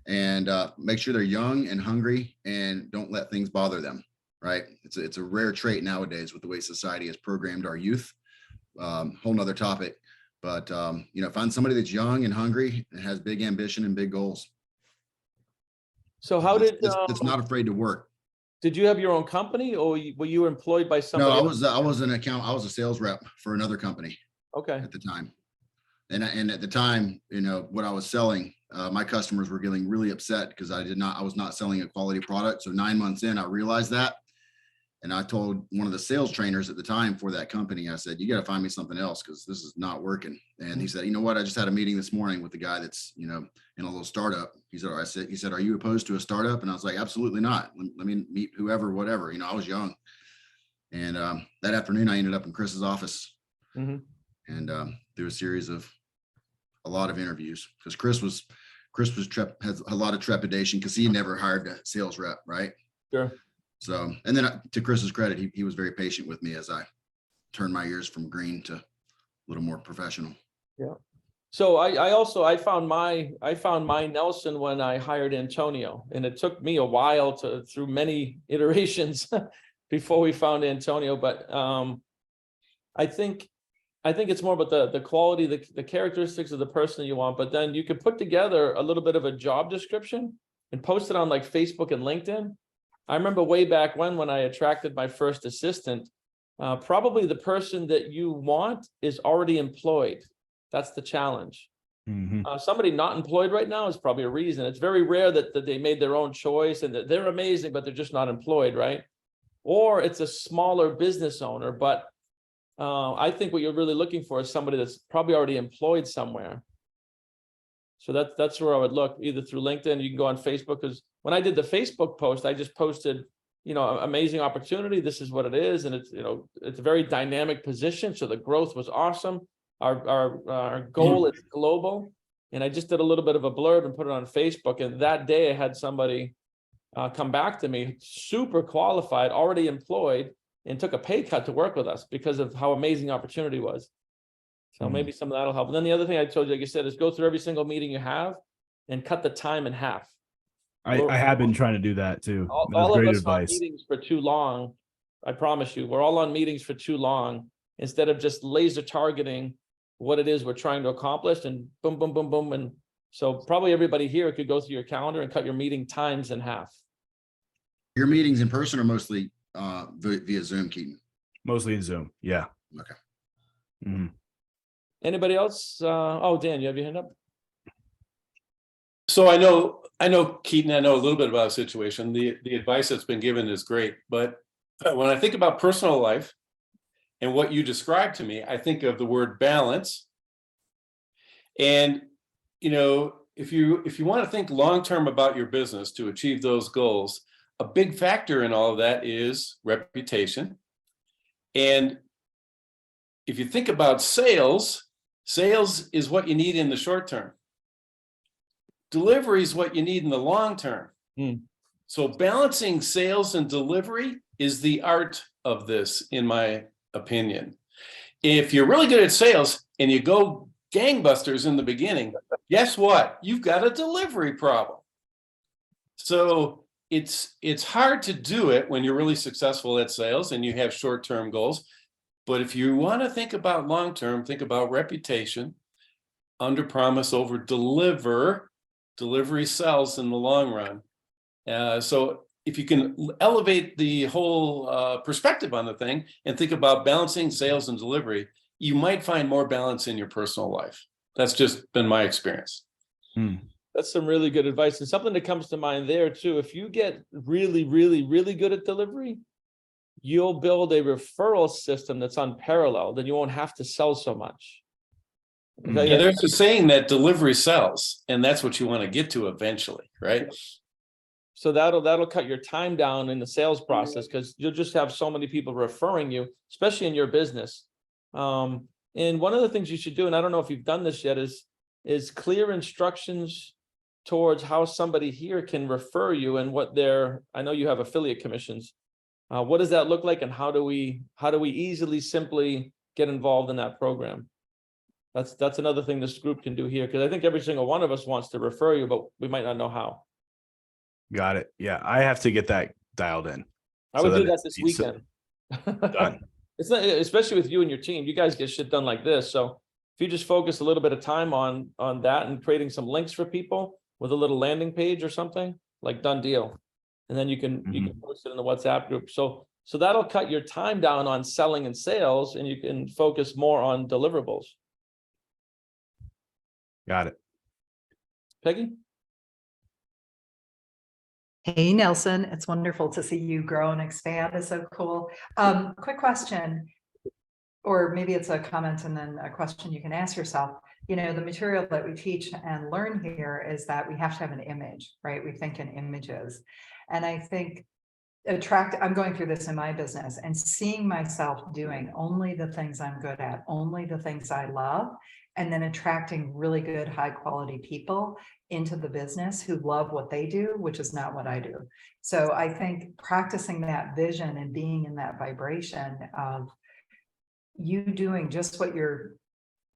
and make sure they're young and hungry and don't let things bother them. Right. It's a rare trait nowadays with the way society has programmed our youth. Whole nother topic, but find somebody that's young and hungry and has big ambition and big goals. So how did, It's not afraid to work. did you have your own company or were you employed by No, somebody? I was a sales rep for another company Okay, at the time. And at the time, what I was selling, my customers were getting really upset because I was not selling a quality product. So 9 months in, I realized that. And I told one of the sales trainers at the time for that company, I said, you got to find me something else because this is not working. And he said, you know what? I just had a meeting this morning with the guy that's, in a little startup. He said, are you opposed to a startup? And I was like, absolutely not. Let me meet whoever, whatever. I was young. And that afternoon, I ended up in Chris's office. Mhm. And through a lot of interviews because Chris has a lot of trepidation because he never hired a sales rep, right? Sure. So, and then to Chris's credit, he was very patient with me as I turned my ears from green to a little more professional. Yeah. So I found my Nelson when I hired Antonio, and it took me a while through many iterations before we found Antonio. But I think it's more about the quality, the characteristics of the person you want, but then you could put together a little bit of a job description and post it on like Facebook and LinkedIn. I remember way back when I attracted my first assistant, probably the person that you want is already employed. That's the challenge. Mhm. Somebody not employed right now is probably a reason. It's very rare that they made their own choice and that they're amazing, but they're just not employed, right? Or it's a smaller business owner, but I think what you're really looking for is somebody that's probably already employed somewhere. So that's where I would look, either through LinkedIn. You can go on Facebook, because when I did the Facebook post, I just posted, amazing opportunity. This is what it is, and it's a very dynamic position. So the growth was awesome. Our goal is global, and I just did a little bit of a blurb and put it on Facebook. And that day, I had somebody come back to me, super qualified, already employed, and took a pay cut to work with us because of how amazing opportunity was. So maybe some of that'll help. And then the other thing I told you, like you said, is go through every single meeting you have and cut the time in half. I have been trying to do that too. That's All of great us advice. on meetings for too long. I promise you, we're all on meetings for too long instead of just laser targeting what it is we're trying to accomplish and boom, boom, boom, boom. And so probably everybody here could go through your calendar and cut your meeting times in half. Your meetings in person are mostly via Zoom, Keaton? Mostly in Zoom. Yeah. Okay. Mhm. Anybody else? Dan, you have your hand up? So I know, Keaton, I know a little bit about the situation. The advice that's been given is great, but when I think about personal life and what you described to me, I think of the word balance. And, if you want to think long-term about your business to achieve those goals, a big factor in all of that is reputation. And if you think about sales is what you need in the short term. Delivery is what you need in the long term. So balancing sales and delivery is the art of this, in my opinion. If you're really good at sales and you go gangbusters in the beginning, guess what? You've got a delivery problem. So it's hard to do it when you're really successful at sales and you have short-term goals. But if you want to think about long-term, think about reputation, under promise, over deliver. Delivery sells in the long run. So if you can elevate the whole perspective on the thing and think about balancing sales and delivery, you might find more balance in your personal life. That's just been my experience. That's some really good advice. And something that comes to mind there too, if you get really, really, really good at delivery, you'll build a referral system that's unparalleled, and you won't have to sell so much. Yeah, there's a saying that delivery sells, and that's what you want to get to eventually, right? So that'll cut your time down in the sales process, because you'll just have so many people referring you, especially in your business. And one of the things you should do, and I don't know if you've done this yet, is clear instructions towards how somebody here can refer you and what I know you have affiliate commissions. What does that look like, and how do we easily, simply get involved in that program? That's another thing this group can do here, because I think every single one of us wants to refer you, but we might not know how. Got it. Yeah, I have to get that dialed in. I would do that this weekend. Done. It's not, especially with you and your team. You guys get shit done like this. So if you just focus a little bit of time on that and creating some links for people with a little landing page or something, like done deal. And then you can post it in the WhatsApp group. So that'll cut your time down on selling and sales, and you can focus more on deliverables. Got it. Peggy? Hey, Nelson, it's wonderful to see you grow and expand. It's so cool. Quick question, or maybe it's a comment and then a question you can ask yourself. You know, the material that we teach and learn here is that we have to have an image, right? We think in images. And I think I'm going through this in my business and seeing myself doing only the things I'm good at, only the things I love, and then attracting really good, high quality people into the business who love what they do, which is not what I do. So I think practicing that vision and being in that vibration of you doing just what your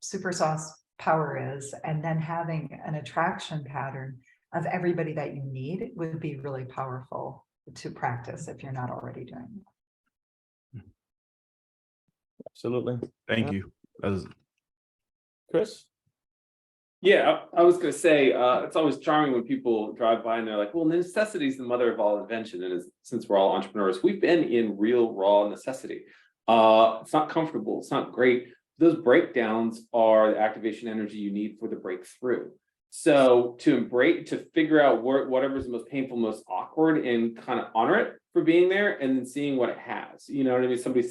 super sauce power is, and then having an attraction pattern of everybody that you need would be really powerful to practice if you're not already doing it. Absolutely. Thank you. That was Chris? Yeah, I was going to say, it's always charming when people drive by and they're like, well, necessity is the mother of all invention. And since we're all entrepreneurs, we've been in real raw necessity. It's not comfortable. It's not great. Those breakdowns are the activation energy you need for the breakthrough. So to figure out whatever's the most painful, most awkward, and kind of honor it for being there, and then seeing what it has. You know what I mean? Somebody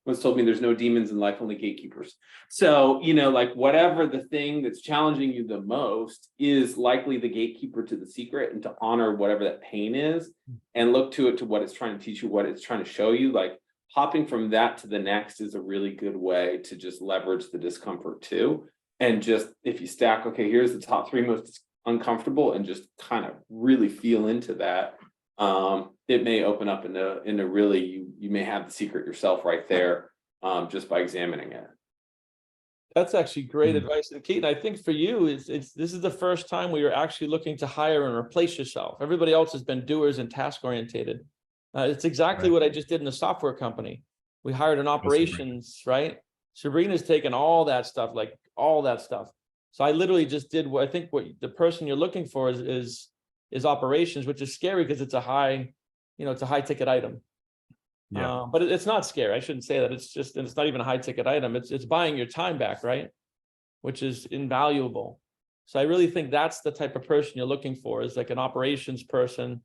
once told me there's no demons in life, only gatekeepers. So, you know, like whatever the thing that's challenging you the most is likely the gatekeeper to the secret, and to honor whatever that pain is and look to what it's trying to teach you, what it's trying to show you. Like hopping from that to the next is a really good way to just leverage the discomfort too. And just if you stack, okay, here's the top 3 most uncomfortable, and just kind of really feel into that. It may open up into really, you may have the secret yourself right there, just by examining it. That's actually great advice. And Keaton, I think for you, this is the first time where you're actually looking to hire and replace yourself. Everybody else has been doers and task orientated. It's exactly what I just did in the software company. We hired an operations, right? Sabrina's taken all that stuff. So I literally just did what the person you're looking for is operations, which is scary because it's a high ticket item. Yeah. But it's not scary. I shouldn't say that. It's not even a high ticket item. It's buying your time back, right? Which is invaluable. So I really think that's the type of person you're looking for, is like an operations person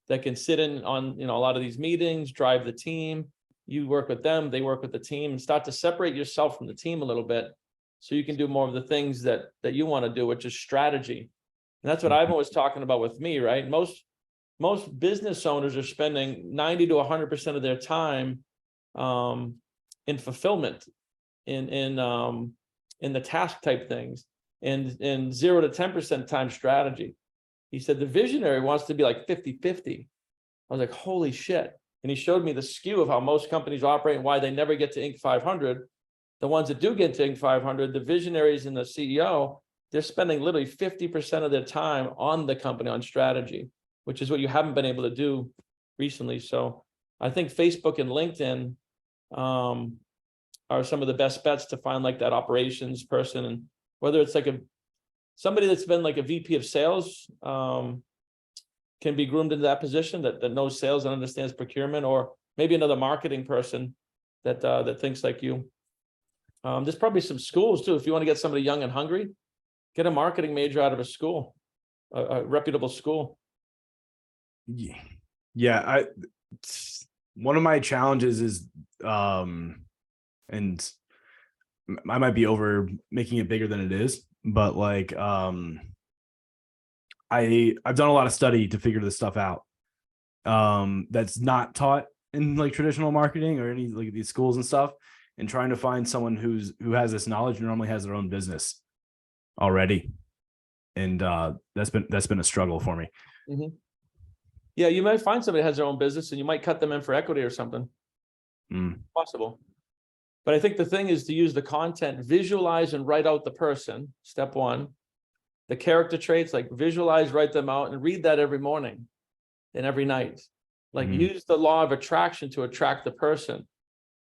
that can sit in on, a lot of these meetings, drive the team. You work with them, they work with the team, and start to separate yourself from the team a little bit, so you can do more of the things that you want to do, which is strategy. And that's what Ivan was talking about with me, right? Most business owners are spending 90 to 100% of their time in fulfillment, in the task type things, and 0 to 10% time strategy. He said the visionary wants to be like 50-50. I was like, holy shit. And he showed me the skew of how most companies operate and why they never get to Inc. 500. The ones that do get to Inc. 500, the visionaries and the CEO, they're spending literally 50% of their time on the company, on strategy, which is what you haven't been able to do recently. So I think Facebook and LinkedIn are some of the best bets to find like that operations person. And whether it's like somebody that's been like a VP of sales, can be groomed into that position, that knows sales and understands procurement, or maybe another marketing person that thinks like you. There's probably some schools too. If you want to get somebody young and hungry, get a marketing major out of a school, a reputable school. Yeah. One of my challenges is, and I might be over making it bigger than it is, but like, I've done a lot of study to figure this stuff out. That's not taught in like traditional marketing or any like these schools and stuff, and trying to find someone who has this knowledge and normally has their own business already. And that's been a struggle for me. Mm-hmm. Yeah, you might find somebody that has their own business and you might cut them in for equity or something. Possible. But I think the thing is to use the content, visualize and write out the person, step one. The character traits, like visualize, write them out, and read that every morning and every night. Like use the law of attraction to attract the person.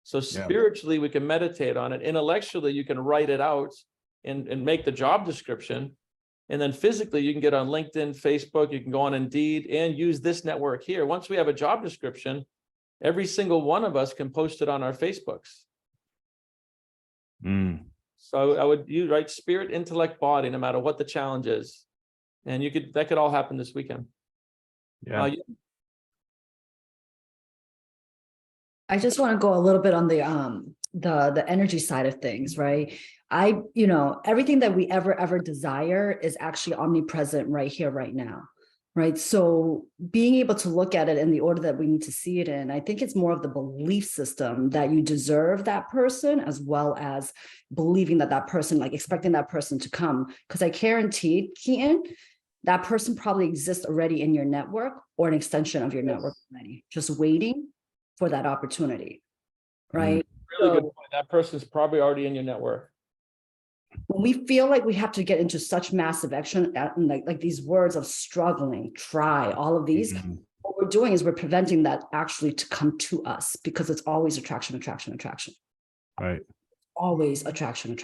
So spiritually, we can meditate on it. Intellectually, you can write it out and make the job description. And then physically, you can get on LinkedIn, Facebook, you can go on Indeed and use this network here. Once we have a job description, every single one of us can post it on our Facebooks. So I would use, right, spirit, intellect, body, no matter what the challenge is. And that could all happen this weekend. Yeah. I just want to go a little bit on the energy side of things, right? Everything that we ever desire is actually omnipresent right here, right now, right? So being able to look at it in the order that we need to see it in, I think it's more of the belief system that you deserve that person, as well as believing that person, like expecting that person to come. Because I guarantee, Keaton, that person probably exists already in your network or an extension of your network already, just waiting for that opportunity, right? Really good point. That person's probably already in your network. When we feel like we have to get into such massive action, like these words of struggling, try, all of these, what we're doing is we're preventing that actually to come to us, because it's always attraction. Right. Always attraction.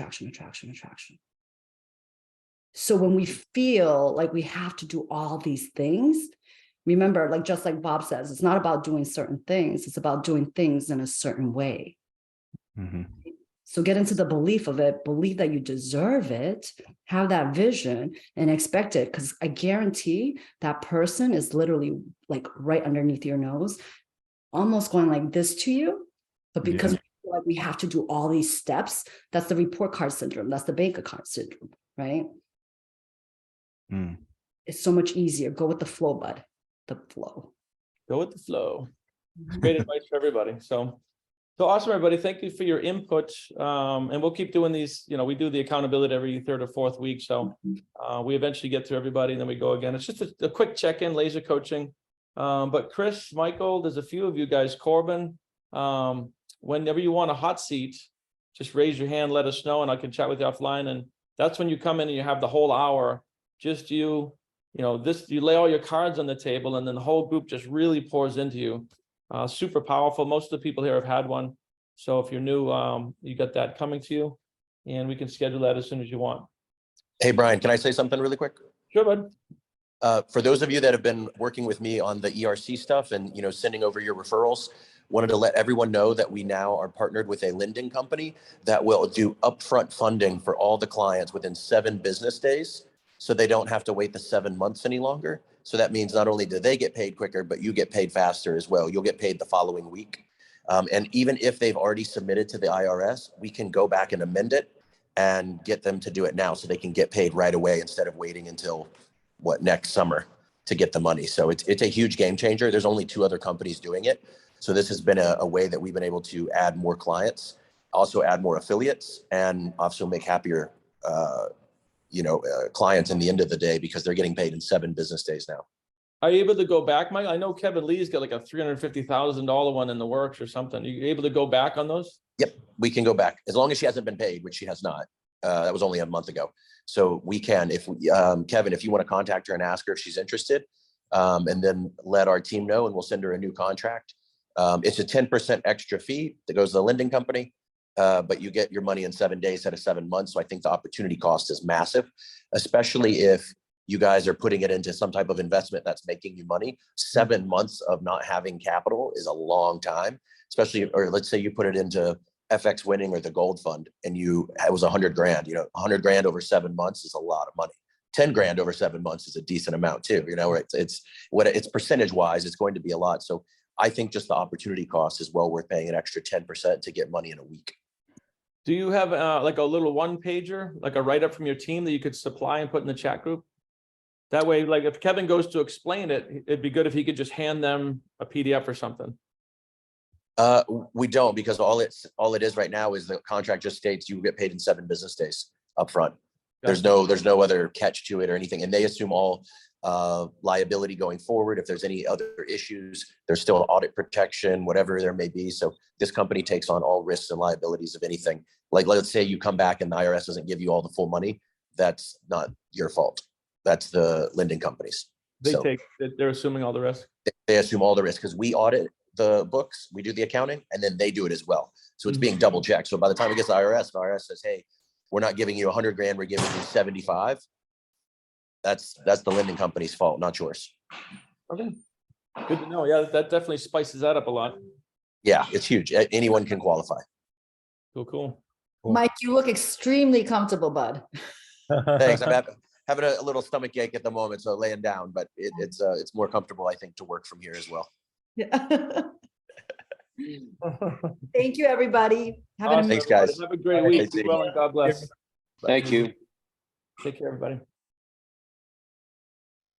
So when we feel like we have to do all these things, remember, like just like Bob says, it's not about doing certain things, it's about doing things in a certain way. So get into the belief of it, believe that you deserve it, have that vision and expect it. Because I guarantee that person is literally like right underneath your nose, almost going like this to you. But because we feel like we have to do all these steps, that's the report card syndrome. That's the bank account syndrome, right? It's so much easier. Go with the flow, bud. The flow. Go with the flow. Great advice for everybody. So awesome, everybody. Thank you for your input. And we'll keep doing these. We do the accountability every third or fourth week. So we eventually get through everybody and then we go again. It's just a quick check-in, laser coaching. But Chris, Michael, there's a few of you guys, Corbin, whenever you want a hot seat, just raise your hand, let us know, and I can chat with you offline. And that's when you come in and you have the whole hour, just you lay all your cards on the table and then the whole group just really pours into you. Super powerful. Most of the people here have had one. So if you're new, you got that coming to you, and we can schedule that as soon as you want. Hey, Brian, can I say something really quick? Sure, bud. For those of you that have been working with me on the ERC stuff and, sending over your referrals, wanted to let everyone know that we now are partnered with a lending company that will do upfront funding for all the clients within 7 business days. So they don't have to wait the 7 months any longer. So that means not only do they get paid quicker, but you get paid faster as well. You'll get paid the following week. And even if they've already submitted to the IRS, we can go back and amend it and get them to do it now so they can get paid right away instead of waiting until next summer to get the money. So it's a huge game changer. There's only 2 other companies doing it. So this has been a way that we've been able to add more clients, also add more affiliates, and also make happier clients in the end of the day, because they're getting paid in 7 business days now. Are you able to go back, Mike? I know Kevin Lee's got like a $350,000 one in the works or something. Are you able to go back on those? Yep, we can go back as long as she hasn't been paid, which she has not. That was only a month ago. So we can, Kevin, if you want to contact her and ask her if she's interested, and then let our team know, and we'll send her a new contract. It's a 10% extra fee that goes to the lending company. But you get your money in 7 days instead of 7 months. So I think the opportunity cost is massive, especially if you guys are putting it into some type of investment that's making you money. 7 months of not having capital is a long time, especially, or let's say you put it into FX Winning or the Gold Fund and it was 100 grand, 100 grand over 7 months is a lot of money. 10 grand over 7 months is a decent amount too. It's percentage wise, it's going to be a lot. So I think just the opportunity cost is well worth paying an extra 10% to get money in a week. Do you have like a little one pager, like a write-up from your team that you could supply and put in the chat group? That way, like if Kevin goes to explain it, it'd be good if he could just hand them a PDF or something. We don't, because all it is right now is the contract just states you get paid in 7 business days up front. There's no other catch to it or anything. And they assume all liability going forward. If there's any other issues, there's still audit protection, whatever there may be. So this company takes on all risks and liabilities of anything. Like, let's say you come back and the IRS doesn't give you all the full money. That's not your fault. That's the lending companies. They're assuming all the risk. They assume all the risk because we audit the books, we do the accounting, and then they do it as well. So it's being double checked. So by the time it gets to the IRS says, hey, we're not giving you 100 grand, we're giving you 75. that's the lending company's fault, not yours. Okay. Good to know. Yeah, that definitely spices that up a lot. Yeah, it's huge. Anyone can qualify. Cool, cool. Mike, you look extremely comfortable, bud. Thanks. I'm having a little stomach ache at the moment, so laying down, but it's more comfortable, I think, to work from here as well. Yeah. Thank you, everybody. Have an Awesome, Thanks, everybody. guys. Have a great week. Thanks, Be well and God bless. Thank you. Take care, everybody.